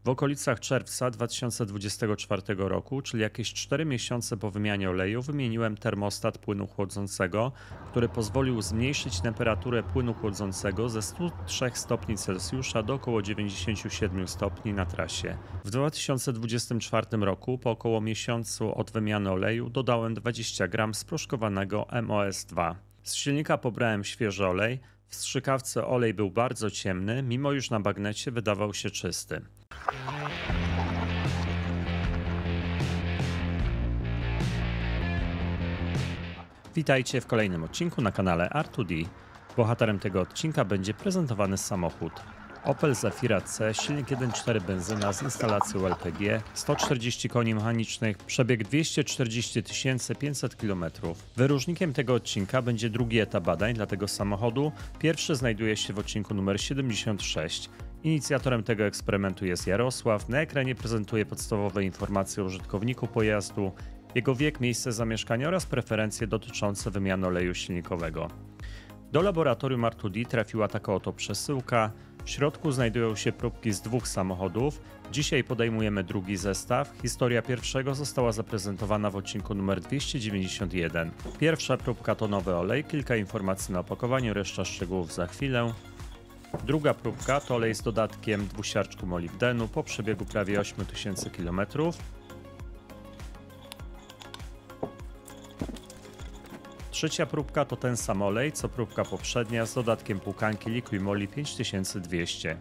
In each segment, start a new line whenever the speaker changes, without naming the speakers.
W okolicach czerwca 2024 roku, czyli jakieś 4 miesiące po wymianie oleju, wymieniłem termostat płynu chłodzącego, który pozwolił zmniejszyć temperaturę płynu chłodzącego ze 103 stopni Celsjusza do około 97 stopni na trasie. W 2024 roku, po około miesiącu od wymiany oleju, dodałem 20 gram sproszkowanego MOS2. Z silnika pobrałem świeży olej. W strzykawce olej był bardzo ciemny, mimo iż na bagnecie wydawał się czysty. Witajcie w kolejnym odcinku na kanale R2D. Bohaterem tego odcinka będzie prezentowany samochód Opel Zafira C, silnik 1.4 benzyna z instalacją LPG, 140 koni mechanicznych, przebieg 240 500 km. Wyróżnikiem tego odcinka będzie drugi etap badań dla tego samochodu. Pierwszy znajduje się w odcinku numer 76. Inicjatorem tego eksperymentu jest Jarosław. Na ekranie prezentuje podstawowe informacje o użytkowniku pojazdu, jego wiek, miejsce zamieszkania oraz preferencje dotyczące wymiany oleju silnikowego. Do laboratorium R2D trafiła taka oto przesyłka. W środku znajdują się próbki z dwóch samochodów. Dzisiaj podejmujemy drugi zestaw. Historia pierwszego została zaprezentowana w odcinku numer 291. Pierwsza próbka to nowy olej, kilka informacji na opakowaniu, reszta szczegółów za chwilę. Druga próbka to olej z dodatkiem dwusiarczku molibdenu po przebiegu prawie 8000 km. Trzecia próbka to ten sam olej, co próbka poprzednia, z dodatkiem płukanki Liqui-Moly 5200.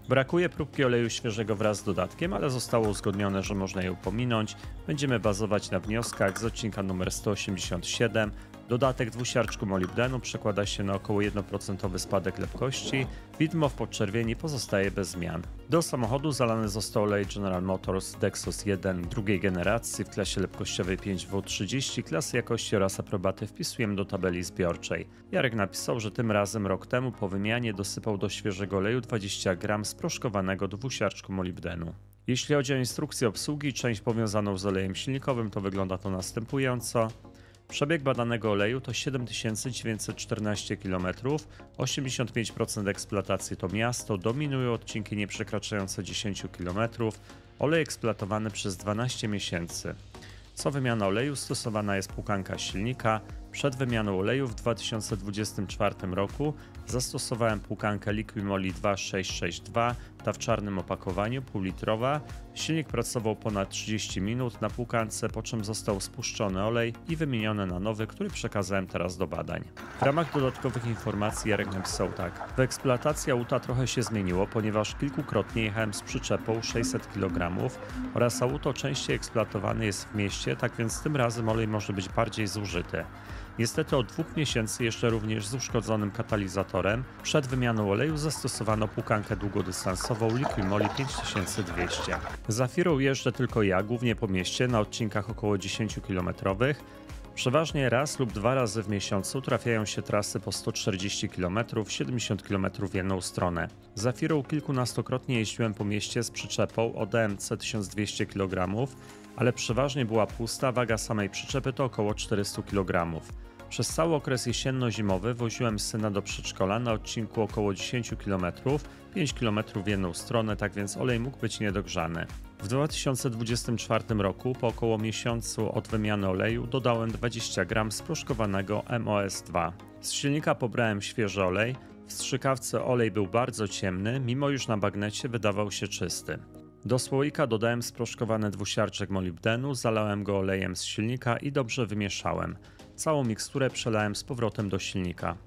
Brakuje próbki oleju świeżego wraz z dodatkiem, ale zostało uzgodnione, że można ją pominąć. Będziemy bazować na wnioskach z odcinka numer 187. Dodatek dwusiarczku molibdenu przekłada się na około 1% spadek lepkości. Widmo w podczerwieni pozostaje bez zmian. Do samochodu zalany został olej General Motors Dexos 1 drugiej generacji w klasie lepkościowej 5W30. Klasy jakości oraz aprobaty wpisujemy do tabeli zbiorczej. Jarek napisał, że tym razem rok temu po wymianie dosypał do świeżego oleju 20 gram sproszkowanego dwusiarczku molibdenu. Jeśli chodzi o instrukcję obsługi, część powiązaną z olejem silnikowym, to wygląda to następująco. Przebieg badanego oleju to 7914 km, 85% eksploatacji to miasto, dominują odcinki nieprzekraczające 10 km, olej eksploatowany przez 12 miesięcy. Co wymiana oleju stosowana jest płukanka silnika. Przed wymianą oleju w 2024 roku zastosowałem płukankę Liqui-Moly 2662, ta w czarnym opakowaniu, półlitrowa. Silnik pracował ponad 30 minut na płukance, po czym został spuszczony olej i wymieniony na nowy, który przekazałem teraz do badań. W ramach dodatkowych informacji Jarek napisał tak. W eksploatacji auta trochę się zmieniło, ponieważ kilkukrotnie jechałem z przyczepą 600 kg oraz auto częściej eksploatowane jest w mieście, tak więc tym razem olej może być bardziej zużyty. Niestety od 2 miesięcy jeszcze również z uszkodzonym katalizatorem. Przed wymianą oleju zastosowano płukankę długodystansową Liqui-Moly 5200. Zafirą jeżdżę tylko ja, głównie po mieście, na odcinkach około 10 km. Przeważnie raz lub dwa razy w miesiącu trafiają się trasy po 140 km, 70 km w jedną stronę. Zafirą kilkunastokrotnie jeździłem po mieście z przyczepą o DMC 1200 kg, ale przeważnie była pusta, waga samej przyczepy to około 400 kg. Przez cały okres jesienno-zimowy woziłem syna do przedszkola na odcinku około 10 km, 5 km w jedną stronę, tak więc olej mógł być niedogrzany. W 2024 roku, po około miesiącu od wymiany oleju, dodałem 20 gram sproszkowanego MOS2. Z silnika pobrałem świeży olej. W strzykawce olej był bardzo ciemny, mimo iż na bagnecie wydawał się czysty. Do słoika dodałem sproszkowany dwusiarczek molibdenu, zalałem go olejem z silnika i dobrze wymieszałem. Całą miksturę przelałem z powrotem do silnika.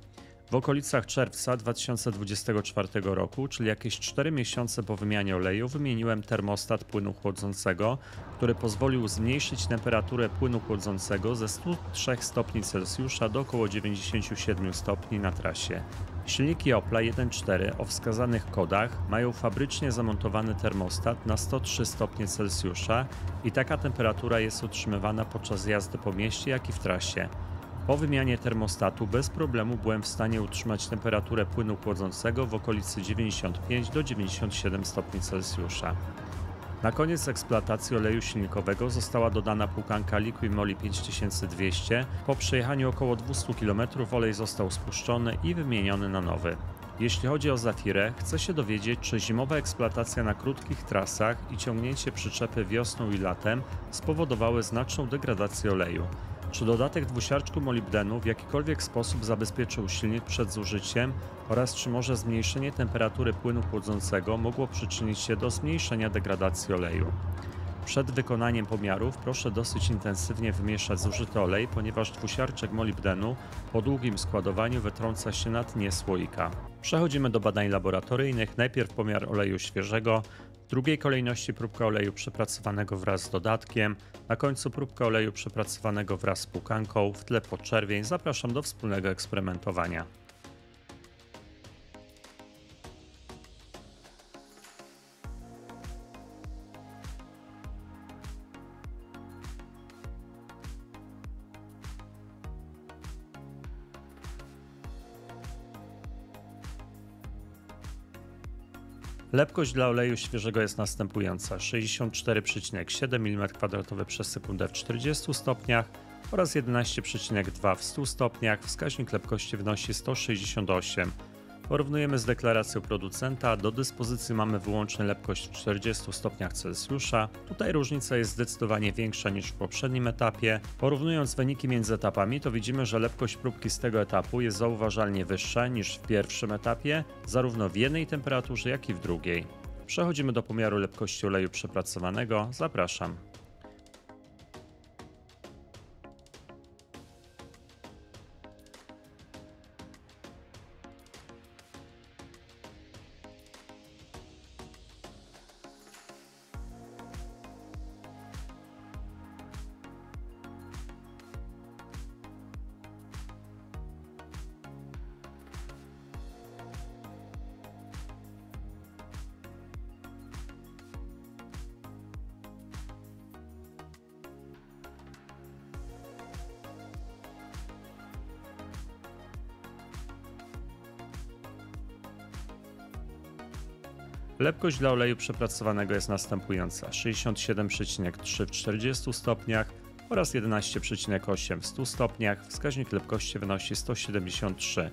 W okolicach czerwca 2024 roku, czyli jakieś 4 miesiące po wymianie oleju, wymieniłem termostat płynu chłodzącego, który pozwolił zmniejszyć temperaturę płynu chłodzącego ze 103 stopni Celsjusza do około 97 stopni na trasie. Silniki Opla 1.4 o wskazanych kodach mają fabrycznie zamontowany termostat na 103 stopnie Celsjusza i taka temperatura jest utrzymywana podczas jazdy po mieście, jak i w trasie. Po wymianie termostatu bez problemu byłem w stanie utrzymać temperaturę płynu chłodzącego w okolicy 95 do 97 stopni Celsjusza. Na koniec eksploatacji oleju silnikowego została dodana płukanka Liqui Moly 5200. Po przejechaniu około 200 km olej został spuszczony i wymieniony na nowy. Jeśli chodzi o Zafirę, chcę się dowiedzieć, czy zimowa eksploatacja na krótkich trasach i ciągnięcie przyczepy wiosną i latem spowodowały znaczną degradację oleju. Czy dodatek dwusiarczku molibdenu w jakikolwiek sposób zabezpieczył silnik przed zużyciem oraz czy może zmniejszenie temperatury płynu chłodzącego mogło przyczynić się do zmniejszenia degradacji oleju. Przed wykonaniem pomiarów proszę dosyć intensywnie wymieszać zużyty olej, ponieważ dwusiarczek molibdenu po długim składowaniu wytrąca się na dnie słoika. Przechodzimy do badań laboratoryjnych. Najpierw pomiar oleju świeżego, w drugiej kolejności próbka oleju przepracowanego wraz z dodatkiem, na końcu próbka oleju przepracowanego wraz z płukanką, w tle podczerwień. Zapraszam do wspólnego eksperymentowania. Lepkość dla oleju świeżego jest następująca: 64,7 mm² przez sekundę w 40 stopniach oraz 11,2 w 100 stopniach. Wskaźnik lepkości wynosi 168. Porównujemy z deklaracją producenta. Do dyspozycji mamy wyłącznie lepkość w 40 stopniach Celsjusza. Tutaj różnica jest zdecydowanie większa niż w poprzednim etapie. Porównując wyniki między etapami, to widzimy, że lepkość próbki z tego etapu jest zauważalnie wyższa niż w pierwszym etapie, zarówno w jednej temperaturze, jak i w drugiej. Przechodzimy do pomiaru lepkości oleju przepracowanego. Zapraszam. Lepkość dla oleju przepracowanego jest następująca: 67,3 w 40 stopniach oraz 11,8 w 100 stopniach. Wskaźnik lepkości wynosi 173,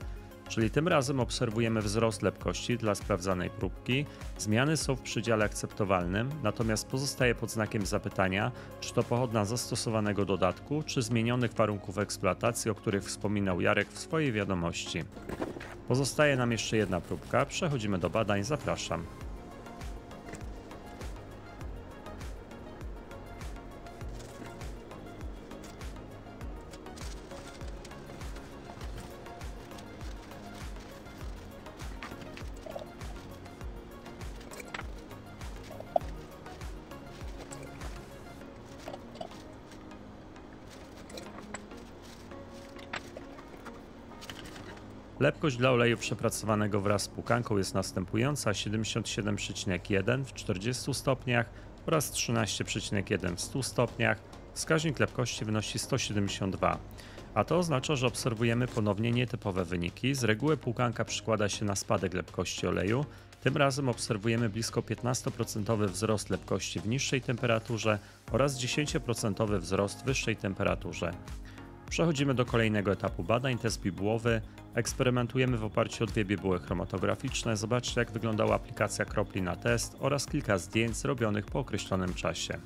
czyli tym razem obserwujemy wzrost lepkości dla sprawdzanej próbki. Zmiany są w przedziale akceptowalnym, natomiast pozostaje pod znakiem zapytania, czy to pochodna zastosowanego dodatku, czy zmienionych warunków eksploatacji, o których wspominał Jarek w swojej wiadomości. Pozostaje nam jeszcze jedna próbka. Przechodzimy do badań. Zapraszam. Lepkość dla oleju przepracowanego wraz z płukanką jest następująca: 77,1 w 40 stopniach oraz 13,1 w 100 stopniach. Wskaźnik lepkości wynosi 172. A to oznacza, że obserwujemy ponownie nietypowe wyniki. Z reguły płukanka przykłada się na spadek lepkości oleju. Tym razem obserwujemy blisko 15% wzrost lepkości w niższej temperaturze oraz 10% wzrost w wyższej temperaturze. Przechodzimy do kolejnego etapu badań, test bibułowy. Eksperymentujemy w oparciu o dwie bibuły chromatograficzne. Zobaczcie, jak wyglądała aplikacja kropli na test oraz kilka zdjęć zrobionych po określonym czasie.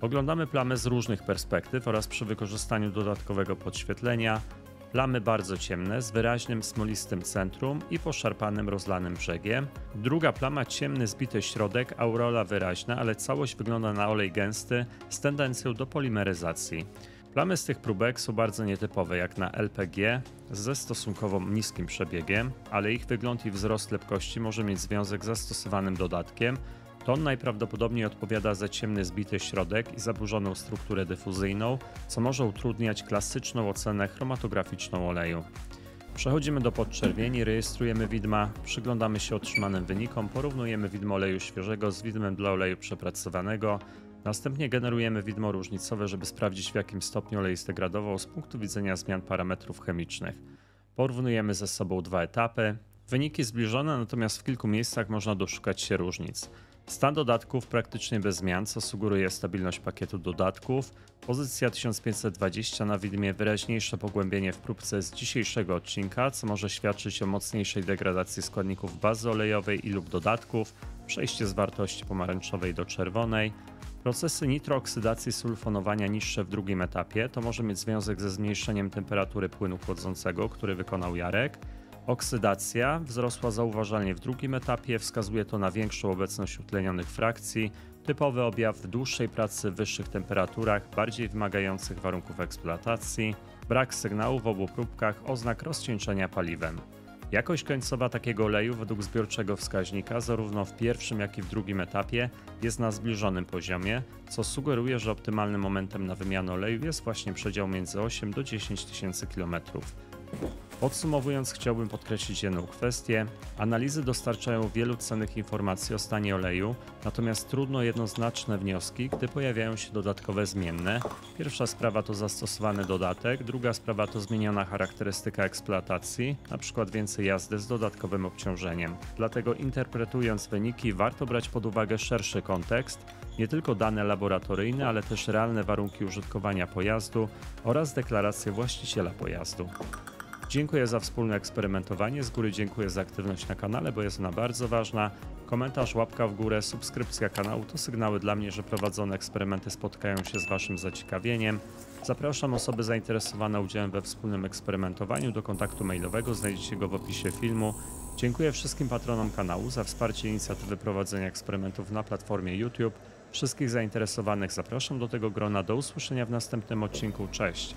Oglądamy plamy z różnych perspektyw oraz przy wykorzystaniu dodatkowego podświetlenia. Plamy bardzo ciemne, z wyraźnym smolistym centrum i poszarpanym, rozlanym brzegiem. Druga plama ciemny, zbity środek, aureola wyraźna, ale całość wygląda na olej gęsty z tendencją do polimeryzacji. Plamy z tych próbek są bardzo nietypowe jak na LPG ze stosunkowo niskim przebiegiem, ale ich wygląd i wzrost lepkości może mieć związek z zastosowanym dodatkiem. To on najprawdopodobniej odpowiada za ciemny, zbity środek i zaburzoną strukturę dyfuzyjną, co może utrudniać klasyczną ocenę chromatograficzną oleju. Przechodzimy do podczerwieni, rejestrujemy widma, przyglądamy się otrzymanym wynikom, porównujemy widmo oleju świeżego z widmem dla oleju przepracowanego. Następnie generujemy widmo różnicowe, żeby sprawdzić, w jakim stopniu olej zdegradował z punktu widzenia zmian parametrów chemicznych. Porównujemy ze sobą dwa etapy. Wyniki zbliżone, natomiast w kilku miejscach można doszukać się różnic. Stan dodatków praktycznie bez zmian, co sugeruje stabilność pakietu dodatków. Pozycja 1520 na widmie, wyraźniejsze pogłębienie w próbce z dzisiejszego odcinka, co może świadczyć o mocniejszej degradacji składników bazy olejowej i lub dodatków. Przejście z wartości pomarańczowej do czerwonej. Procesy nitrooksydacji sulfonowania niższe w drugim etapie to może mieć związek ze zmniejszeniem temperatury płynu chłodzącego, który wykonał Jarek. Oksydacja wzrosła zauważalnie w drugim etapie, wskazuje to na większą obecność utlenionych frakcji, typowy objaw w dłuższej pracy w wyższych temperaturach, bardziej wymagających warunków eksploatacji, brak sygnału w obu próbkach oznak rozcieńczenia paliwem. Jakość końcowa takiego oleju według zbiorczego wskaźnika zarówno w pierwszym, jak i w drugim etapie jest na zbliżonym poziomie, co sugeruje, że optymalnym momentem na wymianę oleju jest właśnie przedział między 8 do 10 tysięcy km. Podsumowując, chciałbym podkreślić jedną kwestię. Analizy dostarczają wielu cennych informacji o stanie oleju, natomiast trudno jednoznaczne wnioski, gdy pojawiają się dodatkowe zmienne. Pierwsza sprawa to zastosowany dodatek, druga sprawa to zmieniona charakterystyka eksploatacji, np. więcej jazdy z dodatkowym obciążeniem. Dlatego interpretując wyniki warto brać pod uwagę szerszy kontekst, nie tylko dane laboratoryjne, ale też realne warunki użytkowania pojazdu oraz deklaracje właściciela pojazdu. Dziękuję za wspólne eksperymentowanie, z góry dziękuję za aktywność na kanale, bo jest ona bardzo ważna. Komentarz, łapka w górę, subskrypcja kanału to sygnały dla mnie, że prowadzone eksperymenty spotkają się z Waszym zaciekawieniem. Zapraszam osoby zainteresowane udziałem we wspólnym eksperymentowaniu do kontaktu mailowego, znajdziecie go w opisie filmu. Dziękuję wszystkim patronom kanału za wsparcie inicjatywy prowadzenia eksperymentów na platformie YouTube. Wszystkich zainteresowanych zapraszam do tego grona, do usłyszenia w następnym odcinku, cześć!